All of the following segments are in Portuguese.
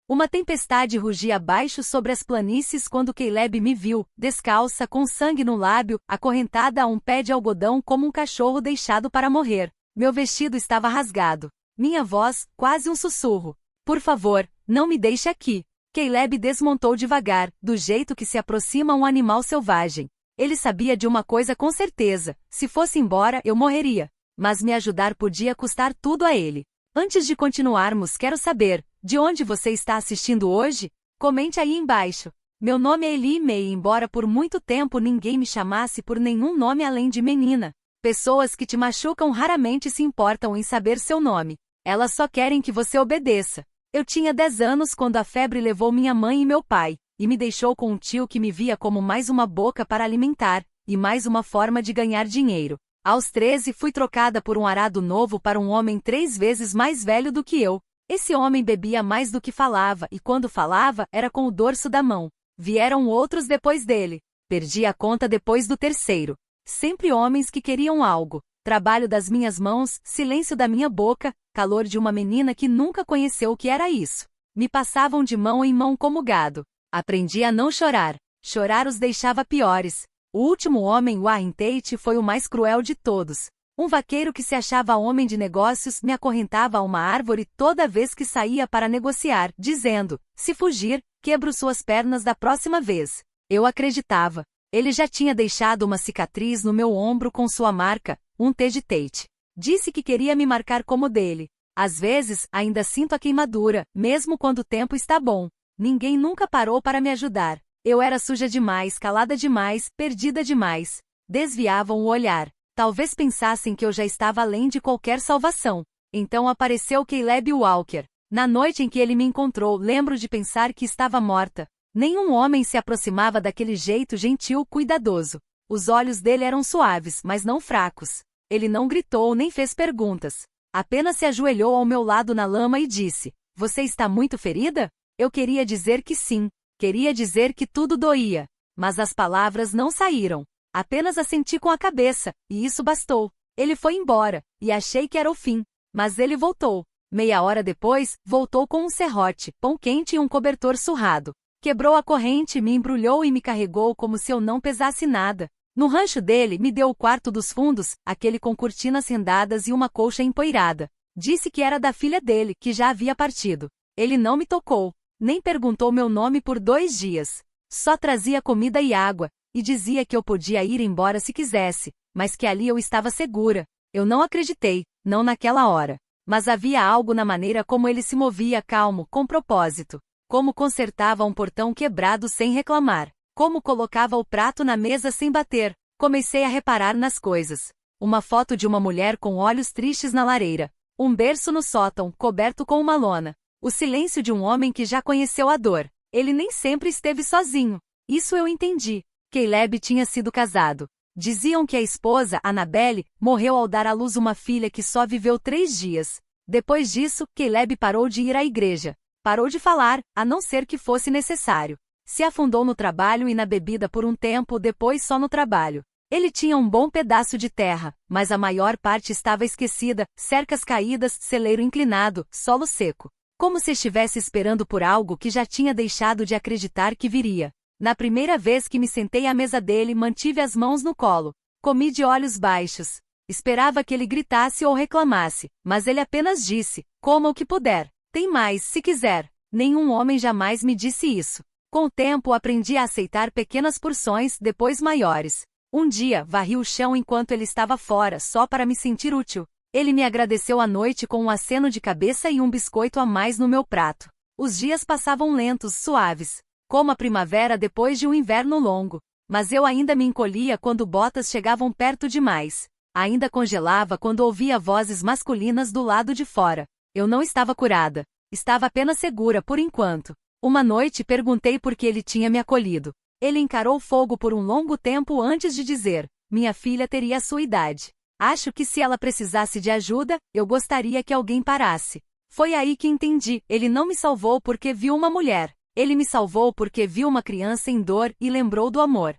Uma tempestade rugia abaixo sobre as planícies quando Caleb me viu, descalça, com sangue no lábio, acorrentada a um pé de algodão como um cachorro deixado para morrer. Meu vestido estava rasgado. Minha voz, quase um sussurro. Por favor, não me deixe aqui. Caleb desmontou devagar, do jeito que se aproxima um animal selvagem. Ele sabia de uma coisa com certeza: se fosse embora, eu morreria. Mas me ajudar podia custar tudo a ele. Antes de continuarmos, quero saber, de onde você está assistindo hoje? Comente aí embaixo. Meu nome é Ellie May, embora por muito tempo ninguém me chamasse por nenhum nome além de menina. Pessoas que te machucam raramente se importam em saber seu nome. Elas só querem que você obedeça. Eu tinha 10 anos quando a febre levou minha mãe e meu pai, e me deixou com um tio que me via como mais uma boca para alimentar, e mais uma forma de ganhar dinheiro. Aos 13 fui trocada por um arado novo para um homem 3 vezes mais velho do que eu. Esse homem bebia mais do que falava, e quando falava, era com o dorso da mão. Vieram outros depois dele. Perdi a conta depois do terceiro. Sempre homens que queriam algo. Trabalho das minhas mãos, silêncio da minha boca, calor de uma menina que nunca conheceu o que era isso. Me passavam de mão em mão como gado. Aprendi a não chorar. Chorar os deixava piores. O último homem, Warren Tate, foi o mais cruel de todos. Um vaqueiro que se achava homem de negócios me acorrentava a uma árvore toda vez que saía para negociar, dizendo: se fugir, quebro suas pernas da próxima vez. Eu acreditava. Ele já tinha deixado uma cicatriz no meu ombro com sua marca, um T de Tate. Disse que queria me marcar como dele. Às vezes, ainda sinto a queimadura, mesmo quando o tempo está bom. Ninguém nunca parou para me ajudar. Eu era suja demais, calada demais, perdida demais. Desviavam o olhar. Talvez pensassem que eu já estava além de qualquer salvação. Então apareceu Caleb Walker. Na noite em que ele me encontrou, lembro de pensar que estava morta. Nenhum homem se aproximava daquele jeito gentil, cuidadoso. Os olhos dele eram suaves, mas não fracos. Ele não gritou nem fez perguntas. Apenas se ajoelhou ao meu lado na lama e disse: você está muito ferida? Eu queria dizer que sim. Queria dizer que tudo doía. Mas as palavras não saíram. Apenas assenti com a cabeça, e isso bastou. Ele foi embora, e achei que era o fim. Mas ele voltou. Meia hora depois, voltou com um serrote, pão quente e um cobertor surrado. Quebrou a corrente, me embrulhou e me carregou como se eu não pesasse nada. No rancho dele, me deu o quarto dos fundos, aquele com cortinas rendadas e uma colcha empoeirada. Disse que era da filha dele, que já havia partido. Ele não me tocou, nem perguntou meu nome por 2 dias. Só trazia comida e água, e dizia que eu podia ir embora se quisesse, mas que ali eu estava segura. Eu não acreditei, não naquela hora. Mas havia algo na maneira como ele se movia calmo, com propósito. Como consertava um portão quebrado sem reclamar. Como colocava o prato na mesa sem bater. Comecei a reparar nas coisas. Uma foto de uma mulher com olhos tristes na lareira. Um berço no sótão, coberto com uma lona. O silêncio de um homem que já conheceu a dor. Ele nem sempre esteve sozinho. Isso eu entendi. Caleb tinha sido casado. Diziam que a esposa, Annabelle, morreu ao dar à luz uma filha que só viveu 3 dias. Depois disso, Caleb parou de ir à igreja. Parou de falar, a não ser que fosse necessário. Se afundou no trabalho e na bebida por um tempo, depois só no trabalho. Ele tinha um bom pedaço de terra, mas a maior parte estava esquecida, cercas caídas, celeiro inclinado, solo seco. Como se estivesse esperando por algo que já tinha deixado de acreditar que viria. Na primeira vez que me sentei à mesa dele, mantive as mãos no colo. Comi de olhos baixos. Esperava que ele gritasse ou reclamasse, mas ele apenas disse: coma o que puder. Tem mais, se quiser. Nenhum homem jamais me disse isso. Com o tempo aprendi a aceitar pequenas porções, depois maiores. Um dia, varri o chão enquanto ele estava fora, só para me sentir útil. Ele me agradeceu à noite com um aceno de cabeça e um biscoito a mais no meu prato. Os dias passavam lentos, suaves. Como a primavera depois de um inverno longo. Mas eu ainda me encolhia quando botas chegavam perto demais. Ainda congelava quando ouvia vozes masculinas do lado de fora. Eu não estava curada. Estava apenas segura por enquanto. Uma noite perguntei por que ele tinha me acolhido. Ele encarou fogo por um longo tempo antes de dizer: minha filha teria a sua idade. Acho que se ela precisasse de ajuda, eu gostaria que alguém parasse. Foi aí que entendi, ele não me salvou porque viu uma mulher. Ele me salvou porque viu uma criança em dor e lembrou do amor.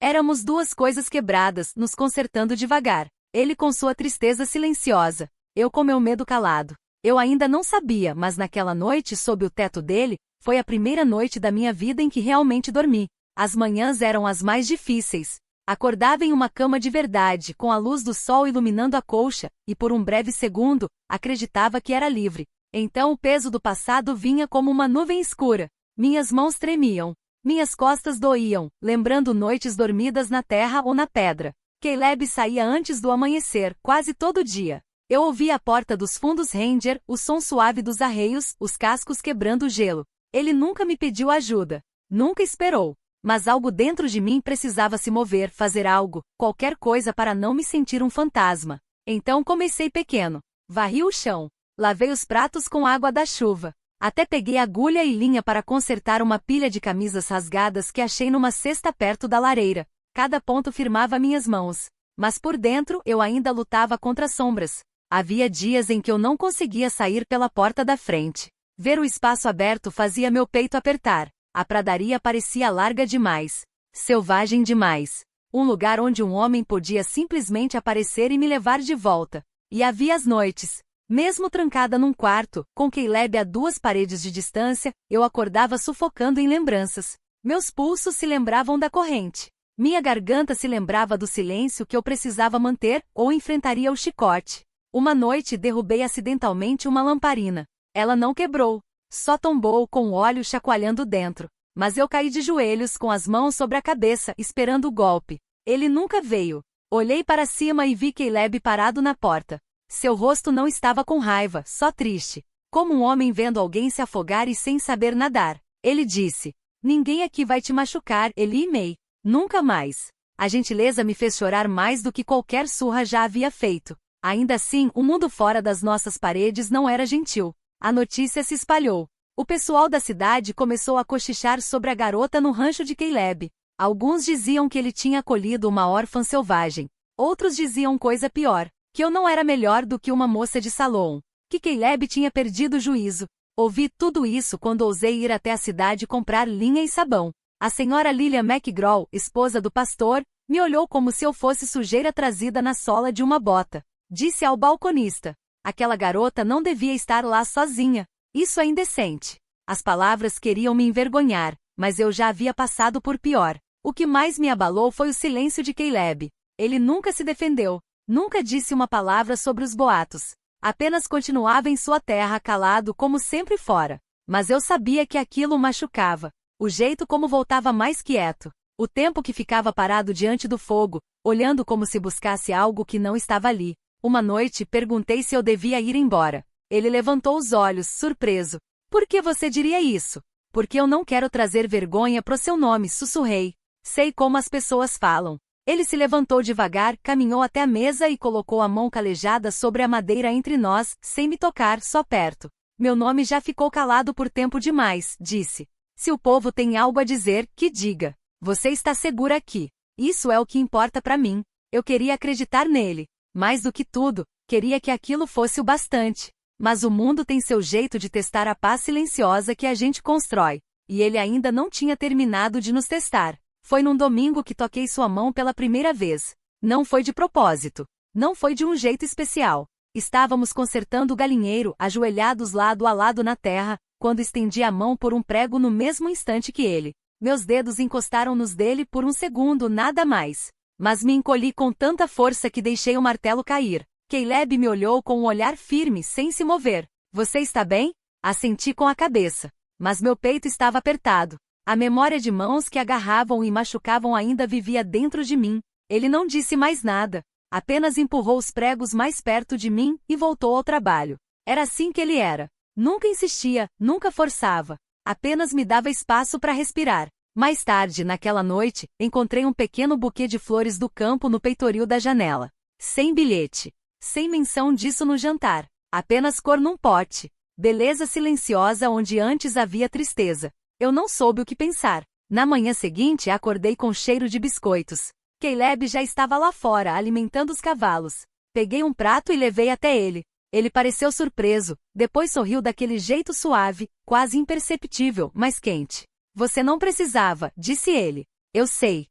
Éramos 2 coisas quebradas, nos consertando devagar. Ele com sua tristeza silenciosa. Eu com meu medo calado. Eu ainda não sabia, mas naquela noite sob o teto dele, foi a primeira noite da minha vida em que realmente dormi. As manhãs eram as mais difíceis. Acordava em uma cama de verdade, com a luz do sol iluminando a colcha, e por um breve segundo, acreditava que era livre. Então o peso do passado vinha como uma nuvem escura. Minhas mãos tremiam. Minhas costas doíam, lembrando noites dormidas na terra ou na pedra. Caleb saía antes do amanhecer, quase todo dia. Eu ouvia a porta dos fundos Ranger, o som suave dos arreios, os cascos quebrando o gelo. Ele nunca me pediu ajuda. Nunca esperou. Mas algo dentro de mim precisava se mover, fazer algo, qualquer coisa para não me sentir um fantasma. Então comecei pequeno. Varri o chão. Lavei os pratos com água da chuva. Até peguei agulha e linha para consertar uma pilha de camisas rasgadas que achei numa cesta perto da lareira. Cada ponto firmava minhas mãos. Mas por dentro eu ainda lutava contra sombras. Havia dias em que eu não conseguia sair pela porta da frente. Ver o espaço aberto fazia meu peito apertar. A pradaria parecia larga demais. Selvagem demais. Um lugar onde um homem podia simplesmente aparecer e me levar de volta. E havia as noites. Mesmo trancada num quarto, com Caleb a 2 paredes de distância, eu acordava sufocando em lembranças. Meus pulsos se lembravam da corrente. Minha garganta se lembrava do silêncio que eu precisava manter, ou enfrentaria o chicote. Uma noite derrubei acidentalmente uma lamparina. Ela não quebrou. Só tombou com o óleo chacoalhando dentro. Mas eu caí de joelhos com as mãos sobre a cabeça, esperando o golpe. Ele nunca veio. Olhei para cima e vi Caleb parado na porta. Seu rosto não estava com raiva, só triste. Como um homem vendo alguém se afogar e sem saber nadar. Ele disse: "Ninguém aqui vai te machucar, Ellie May. Nunca mais." A gentileza me fez chorar mais do que qualquer surra já havia feito. Ainda assim, o mundo fora das nossas paredes não era gentil. A notícia se espalhou. O pessoal da cidade começou a cochichar sobre a garota no rancho de Caleb. Alguns diziam que ele tinha acolhido uma órfã selvagem. Outros diziam coisa pior. Que eu não era melhor do que uma moça de salão. Que Caleb tinha perdido o juízo. Ouvi tudo isso quando ousei ir até a cidade comprar linha e sabão. A senhora Lillian McGraw, esposa do pastor, me olhou como se eu fosse sujeira trazida na sola de uma bota. Disse ao balconista: "Aquela garota não devia estar lá sozinha. Isso é indecente." As palavras queriam me envergonhar, mas eu já havia passado por pior. O que mais me abalou foi o silêncio de Caleb. Ele nunca se defendeu. Nunca disse uma palavra sobre os boatos. Apenas continuava em sua terra calado como sempre fora. Mas eu sabia que aquilo o machucava. O jeito como voltava mais quieto. O tempo que ficava parado diante do fogo, olhando como se buscasse algo que não estava ali. Uma noite perguntei se eu devia ir embora. Ele levantou os olhos, surpreso. "Por que você diria isso?" "Porque eu não quero trazer vergonha pro seu nome", sussurrei. "Sei como as pessoas falam." Ele se levantou devagar, caminhou até a mesa e colocou a mão calejada sobre a madeira entre nós, sem me tocar, só perto. "Meu nome já ficou calado por tempo demais", disse. "Se o povo tem algo a dizer, que diga. Você está segura aqui. Isso é o que importa para mim." Eu queria acreditar nele. Mais do que tudo, queria que aquilo fosse o bastante. Mas o mundo tem seu jeito de testar a paz silenciosa que a gente constrói. E ele ainda não tinha terminado de nos testar. Foi num domingo que toquei sua mão pela primeira vez. Não foi de propósito. Não foi de um jeito especial. Estávamos consertando o galinheiro, ajoelhados lado a lado na terra, quando estendi a mão por um prego no mesmo instante que ele. Meus dedos encostaram nos dele por um segundo, nada mais. Mas me encolhi com tanta força que deixei o martelo cair. Caleb me olhou com um olhar firme, sem se mover. "Você está bem?" Assenti com a cabeça. Mas meu peito estava apertado. A memória de mãos que agarravam e machucavam ainda vivia dentro de mim. Ele não disse mais nada. Apenas empurrou os pregos mais perto de mim e voltou ao trabalho. Era assim que ele era. Nunca insistia, nunca forçava. Apenas me dava espaço para respirar. Mais tarde, naquela noite, encontrei um pequeno buquê de flores do campo no peitoril da janela. Sem bilhete. Sem menção disso no jantar. Apenas cor num pote. Beleza silenciosa onde antes havia tristeza. Eu não soube o que pensar. Na manhã seguinte acordei com cheiro de biscoitos. Caleb já estava lá fora alimentando os cavalos. Peguei um prato e levei até ele. Ele pareceu surpreso, depois sorriu daquele jeito suave, quase imperceptível, mas quente. "Você não precisava", disse ele. "Eu sei."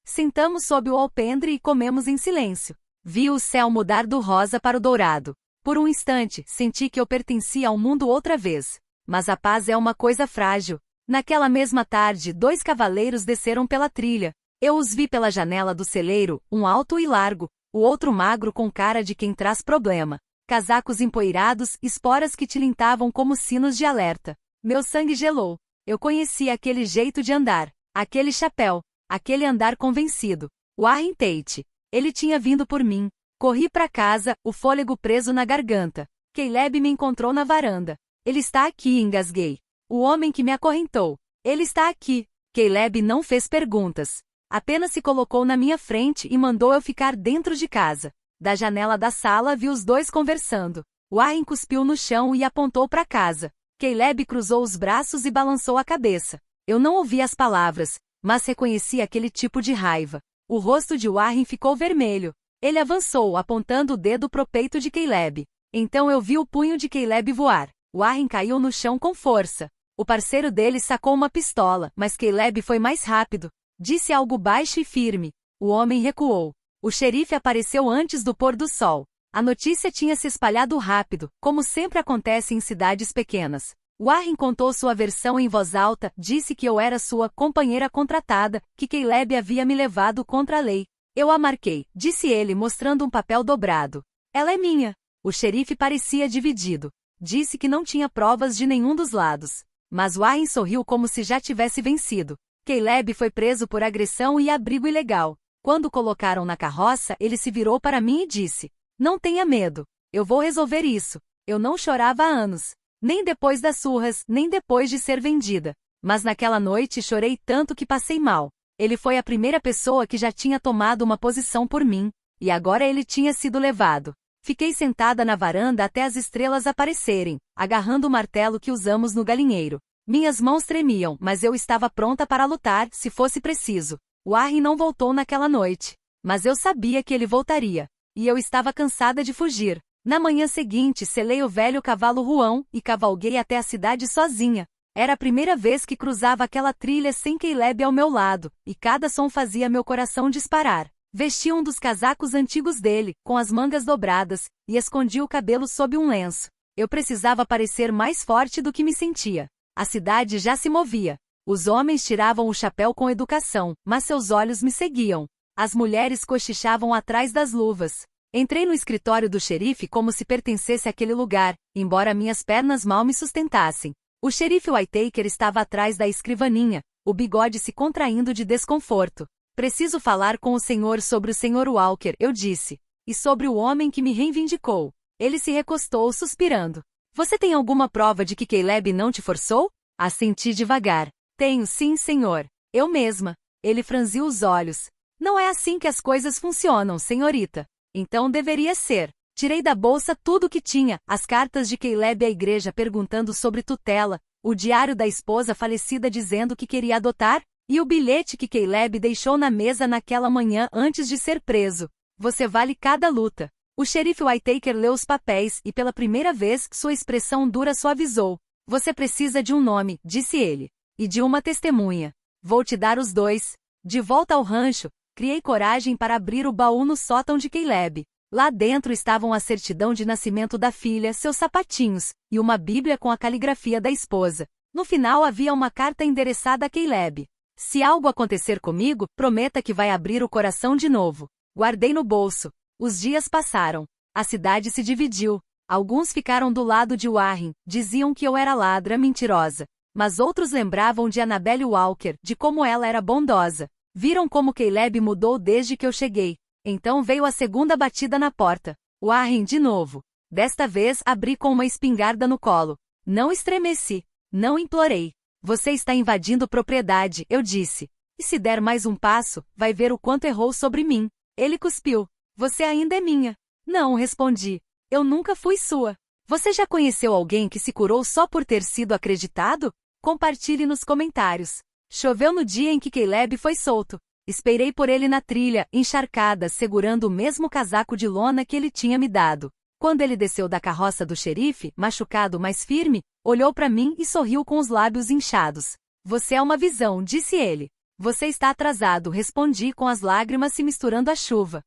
Sentamos sob o alpendre e comemos em silêncio. Vi o céu mudar do rosa para o dourado. Por um instante, senti que eu pertencia ao mundo outra vez. Mas a paz é uma coisa frágil. Naquela mesma tarde, 2 cavaleiros desceram pela trilha. Eu os vi pela janela do celeiro, um alto e largo, o outro magro com cara de quem traz problema. Casacos empoeirados, esporas que tilintavam como sinos de alerta. Meu sangue gelou. Eu conhecia aquele jeito de andar, aquele chapéu, aquele andar convencido. Warren Tate. Ele tinha vindo por mim. Corri para casa, o fôlego preso na garganta. Caleb me encontrou na varanda. Ele está aqui, engasguei. O homem que me acorrentou. Ele está aqui. Caleb não fez perguntas. Apenas se colocou na minha frente e mandou eu ficar dentro de casa. Da janela da sala vi os dois conversando. Warren cuspiu no chão e apontou para casa. Caleb cruzou os braços e balançou a cabeça. Eu não ouvi as palavras, mas reconheci aquele tipo de raiva. O rosto de Warren ficou vermelho. Ele avançou, apontando o dedo pro peito de Caleb. Então eu vi o punho de Caleb voar. Warren caiu no chão com força. O parceiro dele sacou uma pistola, mas Caleb foi mais rápido. Disse algo baixo e firme. O homem recuou. O xerife apareceu antes do pôr do sol. A notícia tinha se espalhado rápido, como sempre acontece em cidades pequenas. Warren contou sua versão em voz alta, disse que eu era sua companheira contratada, que Caleb havia me levado contra a lei. Eu a marquei, disse ele mostrando um papel dobrado. Ela é minha. O xerife parecia dividido. Disse que não tinha provas de nenhum dos lados. Mas Warren sorriu como se já tivesse vencido. Caleb foi preso por agressão e abrigo ilegal. Quando o colocaram na carroça, ele se virou para mim e disse: "Não tenha medo. Eu vou resolver isso." Eu não chorava há anos. Nem depois das surras, nem depois de ser vendida. Mas naquela noite chorei tanto que passei mal. Ele foi a primeira pessoa que já tinha tomado uma posição por mim. E agora ele tinha sido levado. Fiquei sentada na varanda até as estrelas aparecerem, agarrando o martelo que usamos no galinheiro. Minhas mãos tremiam, mas eu estava pronta para lutar, se fosse preciso. Warren não voltou naquela noite. Mas eu sabia que ele voltaria. E eu estava cansada de fugir. Na manhã seguinte, selei o velho cavalo Ruão e cavalguei até a cidade sozinha. Era a primeira vez que cruzava aquela trilha sem Caleb ao meu lado, e cada som fazia meu coração disparar. Vesti um dos casacos antigos dele, com as mangas dobradas, e escondi o cabelo sob um lenço. Eu precisava parecer mais forte do que me sentia. A cidade já se movia. Os homens tiravam o chapéu com educação, mas seus olhos me seguiam. As mulheres cochichavam atrás das luvas. Entrei no escritório do xerife como se pertencesse àquele lugar, embora minhas pernas mal me sustentassem. O xerife Whittaker estava atrás da escrivaninha, o bigode se contraindo de desconforto. "Preciso falar com o senhor sobre o Sr. Walker", eu disse. "E sobre o homem que me reivindicou." Ele se recostou suspirando. "Você tem alguma prova de que Caleb não te forçou?" Assenti devagar. "Tenho sim, senhor. Eu mesma." Ele franziu os olhos. "Não é assim que as coisas funcionam, senhorita." "Então deveria ser." Tirei da bolsa tudo o que tinha, as cartas de Caleb à igreja perguntando sobre tutela, o diário da esposa falecida dizendo que queria adotar, e o bilhete que Caleb deixou na mesa naquela manhã antes de ser preso. "Você vale cada luta." O xerife Whittaker leu os papéis e pela primeira vez sua expressão dura suavizou. "Você precisa de um nome", disse ele. "E de uma testemunha. Vou te dar os dois." De volta ao rancho, criei coragem para abrir o baú no sótão de Caleb. Lá dentro estavam a certidão de nascimento da filha, seus sapatinhos, e uma bíblia com a caligrafia da esposa. No final havia uma carta endereçada a Caleb. "Se algo acontecer comigo, prometa que vai abrir o coração de novo." Guardei no bolso. Os dias passaram. A cidade se dividiu. Alguns ficaram do lado de Warren, diziam que eu era ladra, mentirosa. Mas outros lembravam de Annabelle Walker, de como ela era bondosa. Viram como Caleb mudou desde que eu cheguei. Então veio a segunda batida na porta. Warren de novo. Desta vez abri com uma espingarda no colo. Não estremeci. Não implorei. "Você está invadindo propriedade", eu disse. "E se der mais um passo, vai ver o quanto errou sobre mim." Ele cuspiu. "Você ainda é minha." "Não", respondi. "Eu nunca fui sua." Você já conheceu alguém que se curou só por ter sido acreditado? Compartilhe nos comentários. Choveu no dia em que Caleb foi solto. Esperei por ele na trilha, encharcada, segurando o mesmo casaco de lona que ele tinha me dado. Quando ele desceu da carroça do xerife, machucado mas firme, olhou para mim e sorriu com os lábios inchados. "Você é uma visão", disse ele. "Você está atrasado", respondi com as lágrimas se misturando à chuva.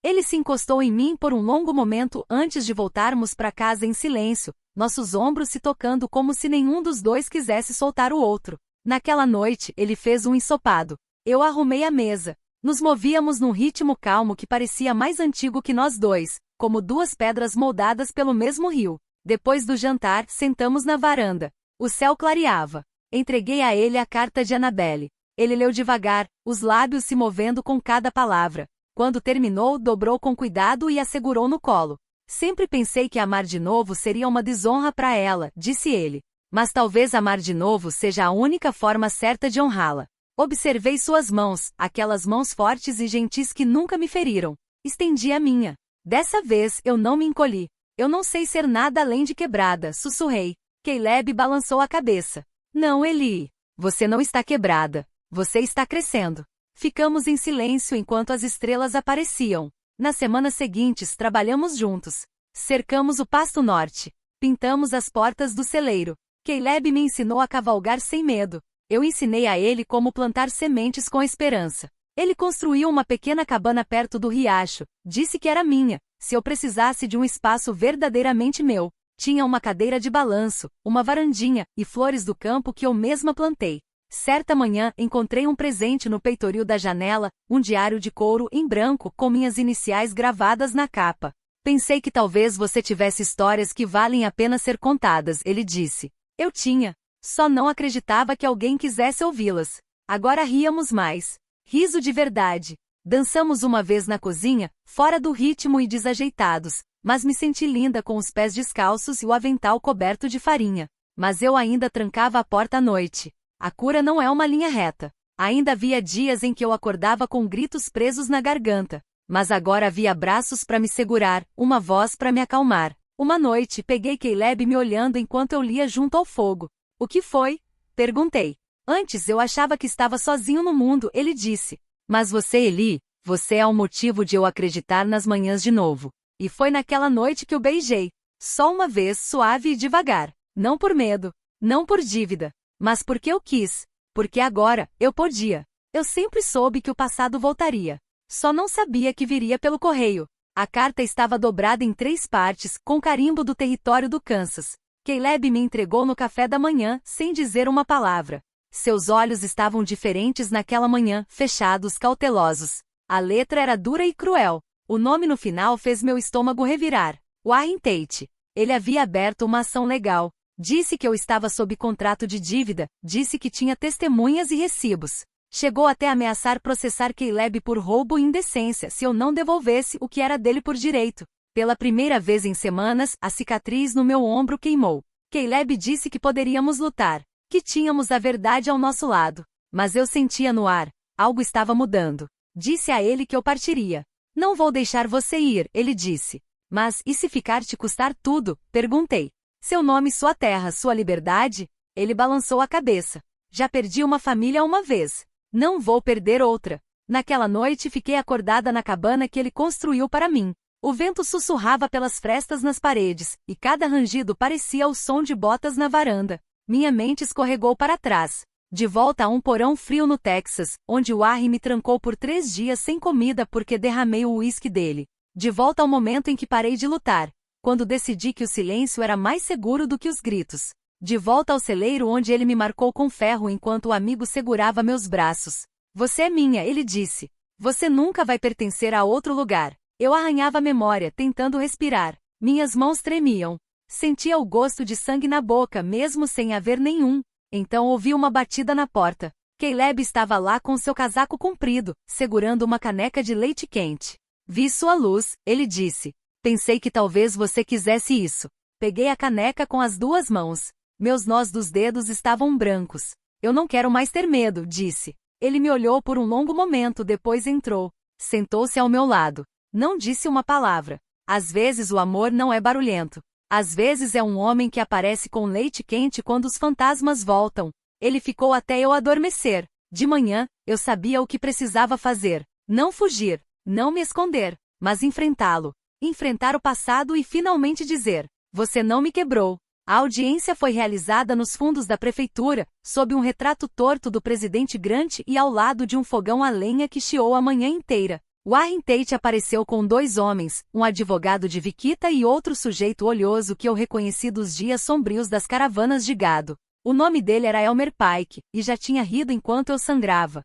Ele se encostou em mim por um longo momento antes de voltarmos para casa em silêncio, nossos ombros se tocando como se nenhum dos dois quisesse soltar o outro. Naquela noite, ele fez um ensopado. Eu arrumei a mesa. Nos movíamos num ritmo calmo que parecia mais antigo que nós dois, como duas pedras moldadas pelo mesmo rio. Depois do jantar, sentamos na varanda. O céu clareava. Entreguei a ele a carta de Annabelle. Ele leu devagar, os lábios se movendo com cada palavra. Quando terminou, dobrou com cuidado e a segurou no colo. Sempre pensei que amar de novo seria uma desonra para ela, disse ele. Mas talvez amar de novo seja a única forma certa de honrá-la. Observei suas mãos, aquelas mãos fortes e gentis que nunca me feriram. Estendi a minha. Dessa vez, eu não me encolhi. Eu não sei ser nada além de quebrada, sussurrei. Caleb balançou a cabeça. Não, Eli. Você não está quebrada. Você está crescendo. Ficamos em silêncio enquanto as estrelas apareciam. Nas semanas seguintes, trabalhamos juntos. Cercamos o pasto norte. Pintamos as portas do celeiro. Caleb me ensinou a cavalgar sem medo. Eu ensinei a ele como plantar sementes com esperança. Ele construiu uma pequena cabana perto do riacho. Disse que era minha, se eu precisasse de um espaço verdadeiramente meu. Tinha uma cadeira de balanço, uma varandinha e flores do campo que eu mesma plantei. Certa manhã, encontrei um presente no peitoril da janela, um diário de couro em branco com minhas iniciais gravadas na capa. Pensei que talvez você tivesse histórias que valem a pena ser contadas, ele disse. Eu tinha. Só não acreditava que alguém quisesse ouvi-las. Agora ríamos mais. Riso de verdade. Dançamos uma vez na cozinha, fora do ritmo e desajeitados, mas me senti linda com os pés descalços e o avental coberto de farinha. Mas eu ainda trancava a porta à noite. A cura não é uma linha reta. Ainda havia dias em que eu acordava com gritos presos na garganta. Mas agora havia braços para me segurar, uma voz para me acalmar. Uma noite, peguei Caleb me olhando enquanto eu lia junto ao fogo. O que foi? Perguntei. Antes eu achava que estava sozinho no mundo, ele disse. Mas você, Eli, você é o motivo de eu acreditar nas manhãs de novo. E foi naquela noite que o beijei. Só uma vez, suave e devagar. Não por medo. Não por dívida. Mas porque eu quis. Porque agora, eu podia. Eu sempre soube que o passado voltaria. Só não sabia que viria pelo correio. A carta estava dobrada em 3 partes, com carimbo do território do Kansas. Caleb me entregou no café da manhã, sem dizer uma palavra. Seus olhos estavam diferentes naquela manhã, fechados, cautelosos. A letra era dura e cruel. O nome no final fez meu estômago revirar. Warren Tate. Ele havia aberto uma ação legal. Disse que eu estava sob contrato de dívida, disse que tinha testemunhas e recibos. Chegou até a ameaçar processar Caleb por roubo e indecência se eu não devolvesse o que era dele por direito. Pela primeira vez em semanas, a cicatriz no meu ombro queimou. Caleb disse que poderíamos lutar, que tínhamos a verdade ao nosso lado. Mas eu sentia no ar, algo estava mudando. Disse a ele que eu partiria. Não vou deixar você ir, ele disse. Mas, e se ficar te custar tudo? Perguntei. Seu nome, sua terra, sua liberdade? Ele balançou a cabeça. Já perdi uma família uma vez. Não vou perder outra. Naquela noite fiquei acordada na cabana que ele construiu para mim. O vento sussurrava pelas frestas nas paredes, e cada rangido parecia o som de botas na varanda. Minha mente escorregou para trás. De volta a um porão frio no Texas, onde o Warren me trancou por 3 dias sem comida porque derramei o uísque dele. De volta ao momento em que parei de lutar, quando decidi que o silêncio era mais seguro do que os gritos. De volta ao celeiro onde ele me marcou com ferro enquanto o amigo segurava meus braços. Você é minha, ele disse. Você nunca vai pertencer a outro lugar. Eu arranhava a memória, tentando respirar. Minhas mãos tremiam. Sentia o gosto de sangue na boca, mesmo sem haver nenhum. Então ouvi uma batida na porta. Caleb estava lá com seu casaco comprido, segurando uma caneca de leite quente. Vi sua luz, ele disse. Pensei que talvez você quisesse isso. Peguei a caneca com as 2 mãos. Meus nós dos dedos estavam brancos. Eu não quero mais ter medo, disse. Ele me olhou por um longo momento, depois entrou. Sentou-se ao meu lado. Não disse uma palavra. Às vezes o amor não é barulhento. Às vezes é um homem que aparece com leite quente quando os fantasmas voltam. Ele ficou até eu adormecer. De manhã, eu sabia o que precisava fazer. Não fugir, não me esconder, mas enfrentá-lo. Enfrentar o passado e finalmente dizer: você não me quebrou. A audiência foi realizada nos fundos da prefeitura, sob um retrato torto do presidente Grant e ao lado de um fogão a lenha que chiou a manhã inteira. Warren Tate apareceu com 2 homens, um advogado de Wichita e outro sujeito olhoso que eu reconheci dos dias sombrios das caravanas de gado. O nome dele era Elmer Pike, e já tinha rido enquanto eu sangrava.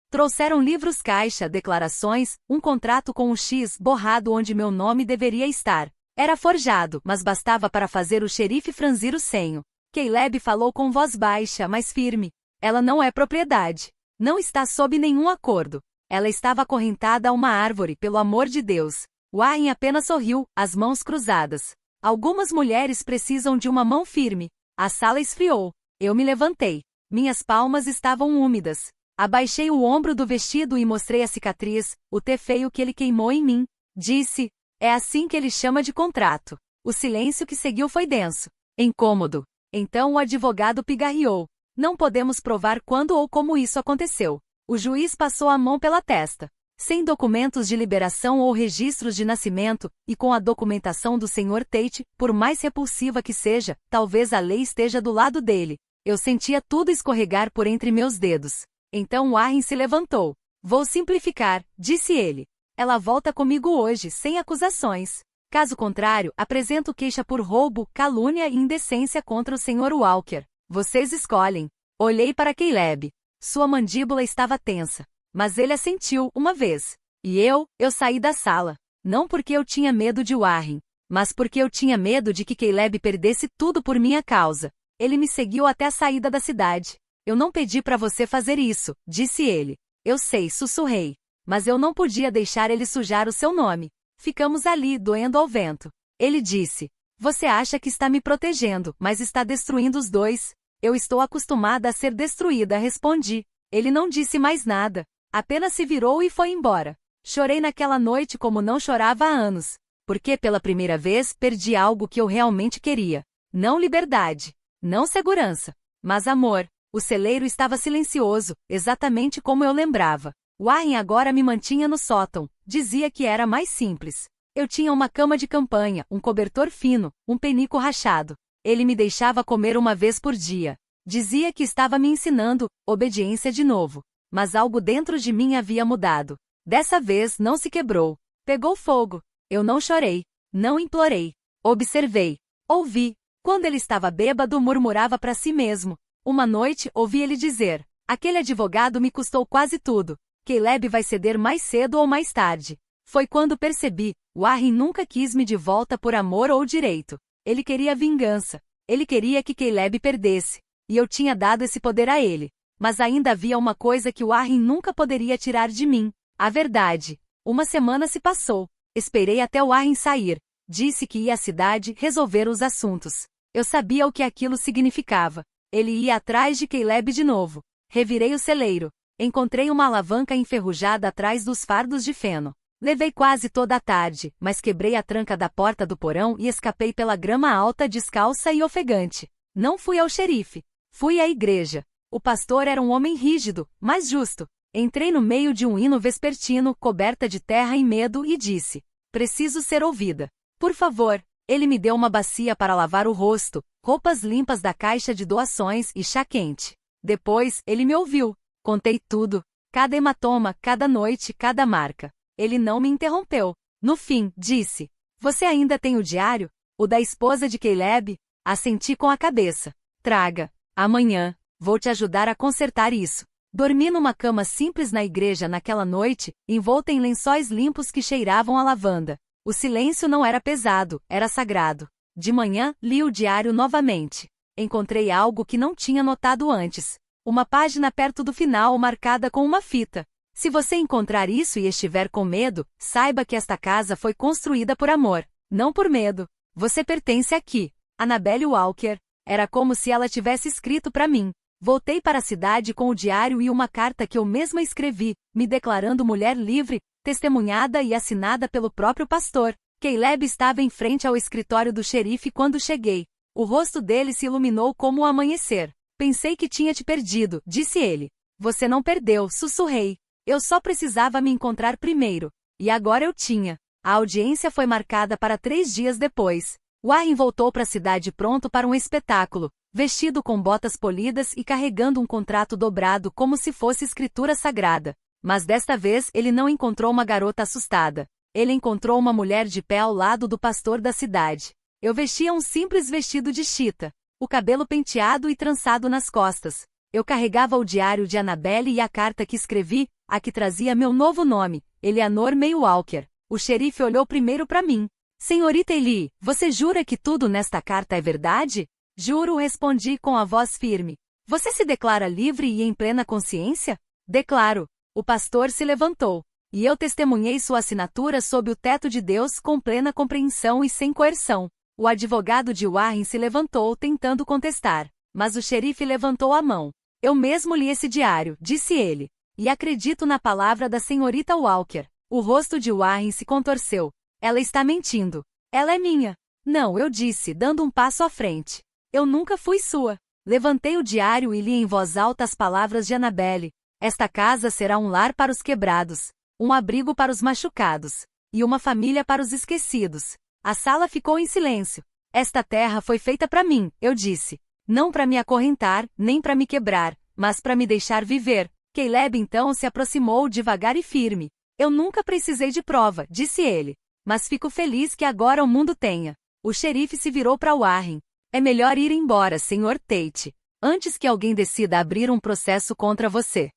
Trouxeram livros caixa, declarações, um contrato com um X borrado onde meu nome deveria estar. Era forjado, mas bastava para fazer o xerife franzir o senho. Caleb falou com voz baixa, mas firme. Ela não é propriedade. Não está sob nenhum acordo. Ela estava acorrentada a uma árvore, pelo amor de Deus. Warren apenas sorriu, as mãos cruzadas. Algumas mulheres precisam de uma mão firme. A sala esfriou. Eu me levantei. Minhas palmas estavam úmidas. Abaixei o ombro do vestido e mostrei a cicatriz, o T feio que ele queimou em mim. Disse, é assim que ele chama de contrato. O silêncio que seguiu foi denso. Incômodo. Então o advogado pigarreou. Não podemos provar quando ou como isso aconteceu. O juiz passou a mão pela testa. Sem documentos de liberação ou registros de nascimento, e com a documentação do Sr. Tate, por mais repulsiva que seja, talvez a lei esteja do lado dele. Eu sentia tudo escorregar por entre meus dedos. Então Warren se levantou. Vou simplificar, disse ele. Ela volta comigo hoje, sem acusações. Caso contrário, apresento queixa por roubo, calúnia e indecência contra o Sr. Walker. Vocês escolhem. Olhei para Caleb. Sua mandíbula estava tensa. Mas ele assentiu, uma vez. E eu saí da sala. Não porque eu tinha medo de Warren, mas porque eu tinha medo de que Caleb perdesse tudo por minha causa. Ele me seguiu até a saída da cidade. Eu não pedi para você fazer isso, disse ele. Eu sei, sussurrei. Mas eu não podia deixar ele sujar o seu nome. Ficamos ali, doendo ao vento. Ele disse, você acha que está me protegendo, mas está destruindo os dois. Eu estou acostumada a ser destruída, respondi. Ele não disse mais nada. Apenas se virou e foi embora. Chorei naquela noite como não chorava há anos. Porque pela primeira vez perdi algo que eu realmente queria. Não liberdade. Não segurança. Mas amor. O celeiro estava silencioso, exatamente como eu lembrava. Warren agora me mantinha no sótão. Dizia que era mais simples. Eu tinha uma cama de campanha, um cobertor fino, um penico rachado. Ele me deixava comer uma vez por dia. Dizia que estava me ensinando obediência de novo. Mas algo dentro de mim havia mudado. Dessa vez não se quebrou. Pegou fogo. Eu não chorei. Não implorei. Observei. Ouvi. Quando ele estava bêbado, murmurava para si mesmo. Uma noite, ouvi ele dizer, aquele advogado me custou quase tudo. Caleb vai ceder mais cedo ou mais tarde. Foi quando percebi, Warren nunca quis me de volta por amor ou direito. Ele queria vingança. Ele queria que Caleb perdesse. E eu tinha dado esse poder a ele. Mas ainda havia uma coisa que Warren nunca poderia tirar de mim. A verdade. Uma semana se passou. Esperei até Warren sair. Disse que ia à cidade resolver os assuntos. Eu sabia o que aquilo significava. Ele ia atrás de Caleb de novo. Revirei o celeiro. Encontrei uma alavanca enferrujada atrás dos fardos de feno. Levei quase toda a tarde, mas quebrei a tranca da porta do porão e escapei pela grama alta descalça e ofegante. Não fui ao xerife. Fui à igreja. O pastor era um homem rígido, mas justo. Entrei no meio de um hino vespertino, coberta de terra e medo, e disse: preciso ser ouvida. Por favor. Ele me deu uma bacia para lavar o rosto, roupas limpas da caixa de doações e chá quente. Depois, ele me ouviu. Contei tudo. Cada hematoma, cada noite, cada marca. Ele não me interrompeu. No fim, disse: você ainda tem o diário? O da esposa de Caleb? Assenti com a cabeça. Traga. Amanhã. Vou te ajudar a consertar isso. Dormi numa cama simples na igreja naquela noite, envolta em lençóis limpos que cheiravam a lavanda. O silêncio não era pesado, era sagrado. De manhã, li o diário novamente. Encontrei algo que não tinha notado antes. Uma página perto do final marcada com uma fita. Se você encontrar isso e estiver com medo, saiba que esta casa foi construída por amor, não por medo. Você pertence aqui. Annabelle Walker. Era como se ela tivesse escrito para mim. Voltei para a cidade com o diário e uma carta que eu mesma escrevi, me declarando mulher livre, testemunhada e assinada pelo próprio pastor. Caleb estava em frente ao escritório do xerife quando cheguei. O rosto dele se iluminou como o amanhecer. Pensei que tinha te perdido, disse ele. Você não perdeu, sussurrei. Eu só precisava me encontrar primeiro. E agora eu tinha. A audiência foi marcada para 3 dias depois. Warren voltou para a cidade pronto para um espetáculo, vestido com botas polidas e carregando um contrato dobrado como se fosse escritura sagrada. Mas desta vez ele não encontrou uma garota assustada. Ele encontrou uma mulher de pé ao lado do pastor da cidade. Eu vestia um simples vestido de chita, o cabelo penteado e trançado nas costas. Eu carregava o diário de Annabelle e a carta que escrevi, a que trazia meu novo nome, Eleanor May Walker. O xerife olhou primeiro para mim. Senhorita Eli, você jura que tudo nesta carta é verdade? Juro, respondi com a voz firme. Você se declara livre e em plena consciência? Declaro. O pastor se levantou. E eu testemunhei sua assinatura sob o teto de Deus com plena compreensão e sem coerção. O advogado de Warren se levantou tentando contestar, mas o xerife levantou a mão. Eu mesmo li esse diário, disse ele. E acredito na palavra da senhorita Walker. O rosto de Warren se contorceu. Ela está mentindo. Ela é minha. Não, eu disse, dando um passo à frente. Eu nunca fui sua. Levantei o diário e li em voz alta as palavras de Annabelle. Esta casa será um lar para os quebrados, um abrigo para os machucados, e uma família para os esquecidos. A sala ficou em silêncio. Esta terra foi feita para mim, eu disse. Não para me acorrentar, nem para me quebrar, mas para me deixar viver. Caleb então se aproximou devagar e firme. Eu nunca precisei de prova, disse ele. Mas fico feliz que agora o mundo tenha. O xerife se virou para Warren. É melhor ir embora, Sr. Tate, antes que alguém decida abrir um processo contra você.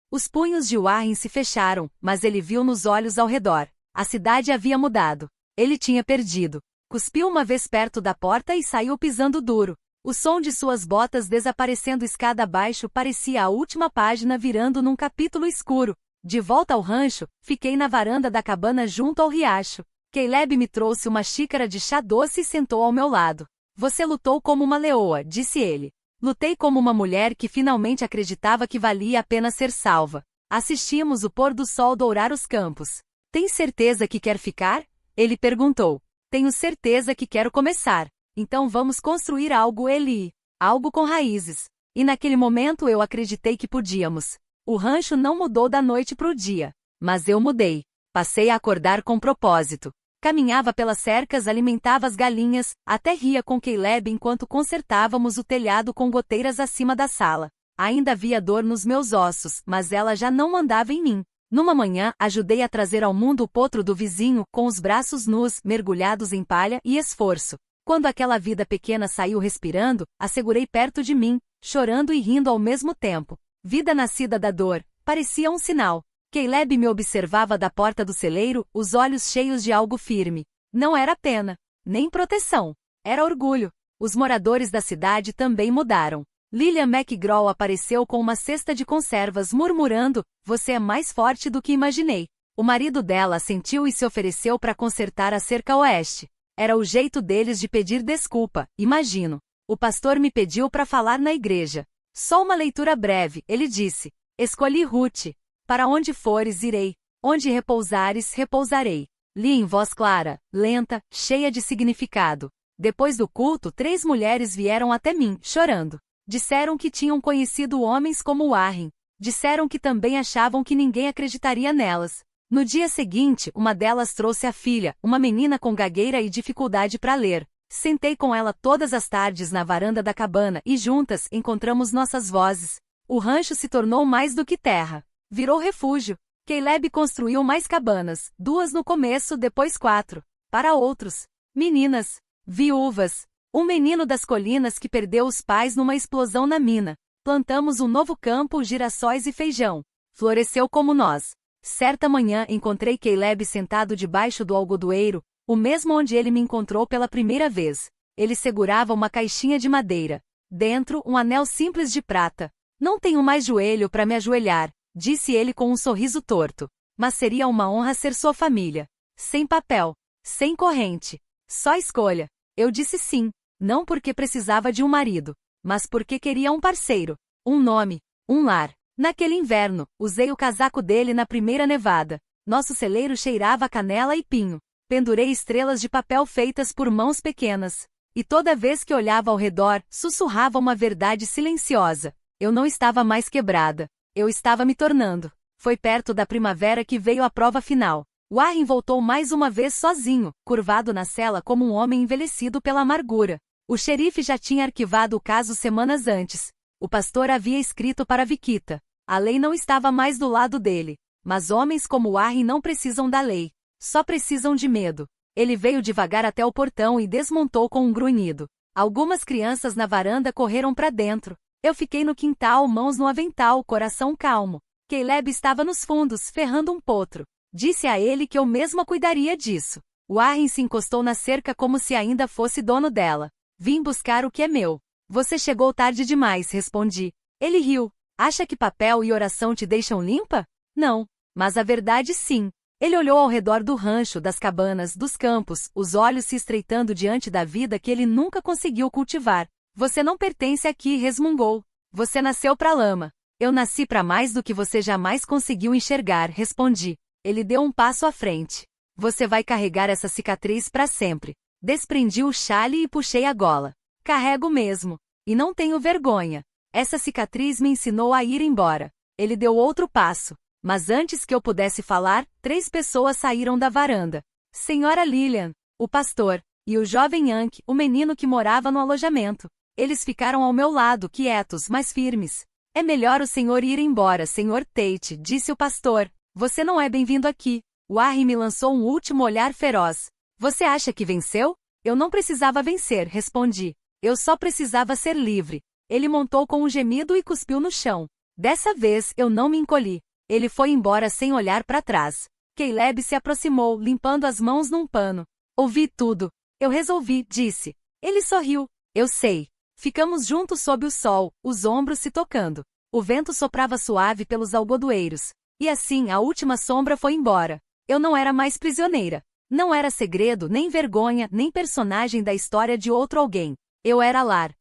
Os punhos de Warren se fecharam, mas ele viu nos olhos ao redor. A cidade havia mudado. Ele tinha perdido. Cuspiu uma vez perto da porta e saiu pisando duro. O som de suas botas desaparecendo escada abaixo parecia a última página virando num capítulo escuro. De volta ao rancho, fiquei na varanda da cabana junto ao riacho. Caleb me trouxe uma xícara de chá doce e sentou ao meu lado. Você lutou como uma leoa, disse ele. Lutei como uma mulher que finalmente acreditava que valia a pena ser salva. Assistimos o pôr do sol dourar os campos. Tem certeza que quer ficar? Ele perguntou. Tenho certeza que quero começar. Então vamos construir algo, Eli. Algo com raízes. E naquele momento eu acreditei que podíamos. O rancho não mudou da noite para o dia. Mas eu mudei. Passei a acordar com propósito. Caminhava pelas cercas, alimentava as galinhas, até ria com Caleb enquanto consertávamos o telhado com goteiras acima da sala. Ainda havia dor nos meus ossos, mas ela já não mandava em mim. Numa manhã, ajudei a trazer ao mundo o potro do vizinho, com os braços nus, mergulhados em palha e esforço. Quando aquela vida pequena saiu respirando, a segurei perto de mim, chorando e rindo ao mesmo tempo. Vida nascida da dor, parecia um sinal. Caleb me observava da porta do celeiro, os olhos cheios de algo firme. Não era pena, nem proteção. Era orgulho. Os moradores da cidade também mudaram. Lillian McGraw apareceu com uma cesta de conservas murmurando, você é mais forte do que imaginei. O marido dela assentiu e se ofereceu para consertar a cerca oeste. Era o jeito deles de pedir desculpa, imagino. O pastor me pediu para falar na igreja. Só uma leitura breve, ele disse. Escolhi Ruth. Para onde fores, irei. Onde repousares, repousarei. Li em voz clara, lenta, cheia de significado. Depois do culto, 3 mulheres vieram até mim, chorando. Disseram que tinham conhecido homens como Warren. Disseram que também achavam que ninguém acreditaria nelas. No dia seguinte, uma delas trouxe a filha, uma menina com gagueira e dificuldade para ler. Sentei com ela todas as tardes na varanda da cabana e juntas encontramos nossas vozes. O rancho se tornou mais do que terra. Virou refúgio. Caleb construiu mais cabanas, 2 no começo, depois 4. Para outros. Meninas. Viúvas. Um menino das colinas que perdeu os pais numa explosão na mina. Plantamos um novo campo, girassóis e feijão. Floresceu como nós. Certa manhã encontrei Caleb sentado debaixo do algodoeiro, o mesmo onde ele me encontrou pela primeira vez. Ele segurava uma caixinha de madeira. Dentro, um anel simples de prata. Não tenho mais joelho para me ajoelhar, disse ele com um sorriso torto. Mas seria uma honra ser sua família. Sem papel. Sem corrente. Só escolha. Eu disse sim. Não porque precisava de um marido, mas porque queria um parceiro. Um nome. Um lar. Naquele inverno, usei o casaco dele na primeira nevada. Nosso celeiro cheirava a canela e pinho. Pendurei estrelas de papel feitas por mãos pequenas. E toda vez que olhava ao redor, sussurrava uma verdade silenciosa. Eu não estava mais quebrada. Eu estava me tornando. Foi perto da primavera que veio a prova final. Warren voltou mais uma vez sozinho, curvado na cela como um homem envelhecido pela amargura. O xerife já tinha arquivado o caso semanas antes. O pastor havia escrito para Vikita. A lei não estava mais do lado dele. Mas homens como Warren não precisam da lei. Só precisam de medo. Ele veio devagar até o portão e desmontou com um grunhido. Algumas crianças na varanda correram para dentro. Eu fiquei no quintal, mãos no avental, coração calmo. Caleb estava nos fundos, ferrando um potro. Disse a ele que eu mesma cuidaria disso. Warren se encostou na cerca como se ainda fosse dono dela. Vim buscar o que é meu. Você chegou tarde demais, respondi. Ele riu. Acha que papel e oração te deixam limpa? Não. Mas a verdade sim. Ele olhou ao redor do rancho, das cabanas, dos campos, os olhos se estreitando diante da vida que ele nunca conseguiu cultivar. Você não pertence aqui, resmungou. Você nasceu pra lama. Eu nasci pra mais do que você jamais conseguiu enxergar, respondi. Ele deu um passo à frente. Você vai carregar essa cicatriz pra sempre. Desprendi o chale e puxei a gola. Carrego mesmo. E não tenho vergonha. Essa cicatriz me ensinou a ir embora. Ele deu outro passo. Mas antes que eu pudesse falar, 3 pessoas saíram da varanda. Senhora Lillian, o pastor, e o jovem Yank, o menino que morava no alojamento. Eles ficaram ao meu lado, quietos, mas firmes. É melhor o senhor ir embora, senhor Tate, disse o pastor. Você não é bem-vindo aqui. Warren me lançou um último olhar feroz. Você acha que venceu? Eu não precisava vencer, respondi. Eu só precisava ser livre. Ele montou com um gemido e cuspiu no chão. Dessa vez, eu não me encolhi. Ele foi embora sem olhar para trás. Caleb se aproximou, limpando as mãos num pano. Ouvi tudo. Eu resolvi, disse. Ele sorriu. Eu sei. Ficamos juntos sob o sol, os ombros se tocando. O vento soprava suave pelos algodoeiros. E assim a última sombra foi embora. Eu não era mais prisioneira. Não era segredo, nem vergonha, nem personagem da história de outro alguém. Eu era lar.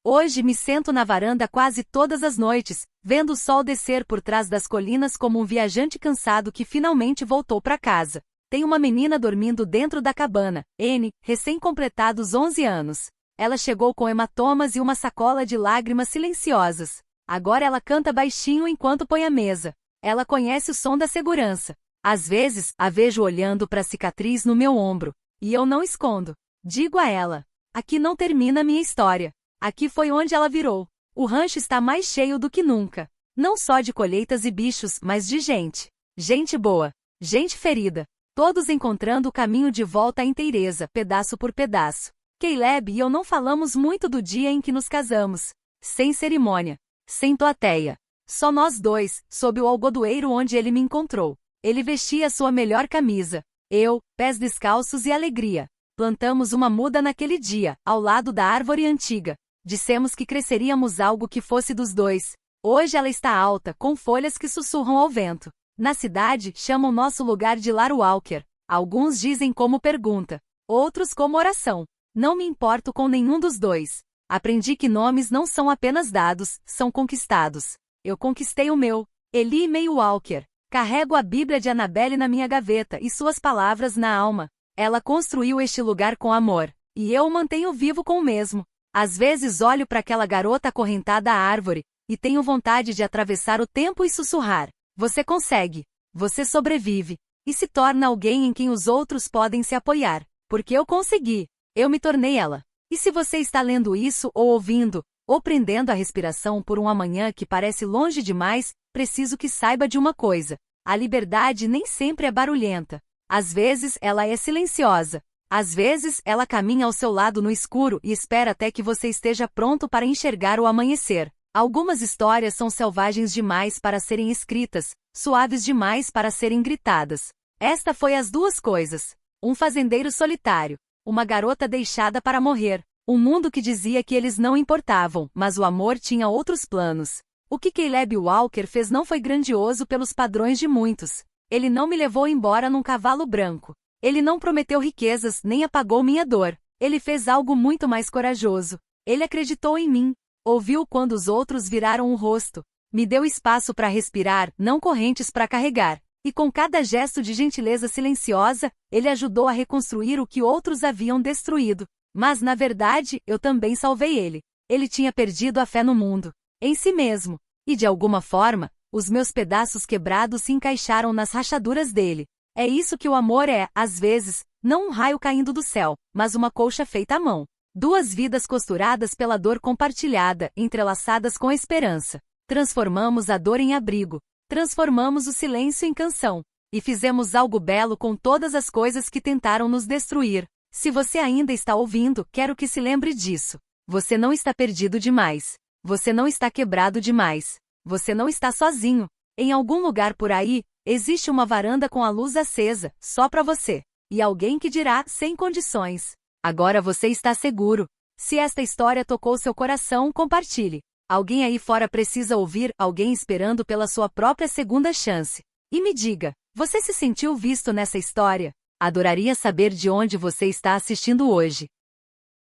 Hoje me sento na varanda quase todas as noites, vendo o sol descer por trás das colinas como um viajante cansado que finalmente voltou para casa. Tem uma menina dormindo dentro da cabana, Anne, recém-completados 11 anos. Ela chegou com hematomas e uma sacola de lágrimas silenciosas. Agora ela canta baixinho enquanto põe a mesa. Ela conhece o som da segurança. Às vezes, a vejo olhando para a cicatriz no meu ombro. E eu não escondo. Digo a ela: aqui não termina minha história. Aqui foi onde ela virou. O rancho está mais cheio do que nunca. Não só de colheitas e bichos, mas de gente. Gente boa. Gente ferida. Todos encontrando o caminho de volta à inteireza, pedaço por pedaço. Caleb e eu não falamos muito do dia em que nos casamos. Sem cerimônia. Sem plateia. Só nós dois, sob o algodoeiro onde ele me encontrou. Ele vestia sua melhor camisa. Eu, pés descalços e alegria. Plantamos uma muda naquele dia, ao lado da árvore antiga. Dissemos que cresceríamos algo que fosse dos dois. Hoje ela está alta, com folhas que sussurram ao vento. Na cidade, chamam nosso lugar de Lar Walker. Alguns dizem como pergunta. Outros como oração. Não me importo com nenhum dos dois. Aprendi que nomes não são apenas dados, são conquistados. Eu conquistei o meu. Eli May Walker. Carrego a Bíblia de Annabelle na minha gaveta e suas palavras na alma. Ela construiu este lugar com amor. E eu o mantenho vivo com o mesmo. Às vezes olho para aquela garota acorrentada à árvore, e tenho vontade de atravessar o tempo e sussurrar. Você consegue. Você sobrevive. E se torna alguém em quem os outros podem se apoiar. Porque eu consegui. Eu me tornei ela. E se você está lendo isso ou ouvindo, ou prendendo a respiração por um amanhã que parece longe demais, preciso que saiba de uma coisa. A liberdade nem sempre é barulhenta. Às vezes ela é silenciosa. Às vezes ela caminha ao seu lado no escuro e espera até que você esteja pronto para enxergar o amanhecer. Algumas histórias são selvagens demais para serem escritas, suaves demais para serem gritadas. Esta foi as duas coisas. Um fazendeiro solitário. Uma garota deixada para morrer. Um mundo que dizia que eles não importavam, mas o amor tinha outros planos. O que Caleb Walker fez não foi grandioso pelos padrões de muitos. Ele não me levou embora num cavalo branco. Ele não prometeu riquezas, nem apagou minha dor. Ele fez algo muito mais corajoso. Ele acreditou em mim. Ouviu quando os outros viraram o rosto. Me deu espaço para respirar, não correntes para carregar. E com cada gesto de gentileza silenciosa, ele ajudou a reconstruir o que outros haviam destruído. Mas, na verdade, eu também salvei ele. Ele tinha perdido a fé no mundo. Em si mesmo. E, de alguma forma, os meus pedaços quebrados se encaixaram nas rachaduras dele. É isso que o amor é, às vezes, não um raio caindo do céu, mas uma colcha feita à mão. 2 vidas costuradas pela dor compartilhada, entrelaçadas com a esperança. Transformamos a dor em abrigo. Transformamos o silêncio em canção. E fizemos algo belo com todas as coisas que tentaram nos destruir. Se você ainda está ouvindo, quero que se lembre disso. Você não está perdido demais. Você não está quebrado demais. Você não está sozinho. Em algum lugar por aí, existe uma varanda com a luz acesa, só para você. E alguém que dirá, sem condições. Agora você está seguro. Se esta história tocou seu coração, compartilhe. Alguém aí fora precisa ouvir, alguém esperando pela sua própria segunda chance. E me diga, você se sentiu visto nessa história? Adoraria saber de onde você está assistindo hoje.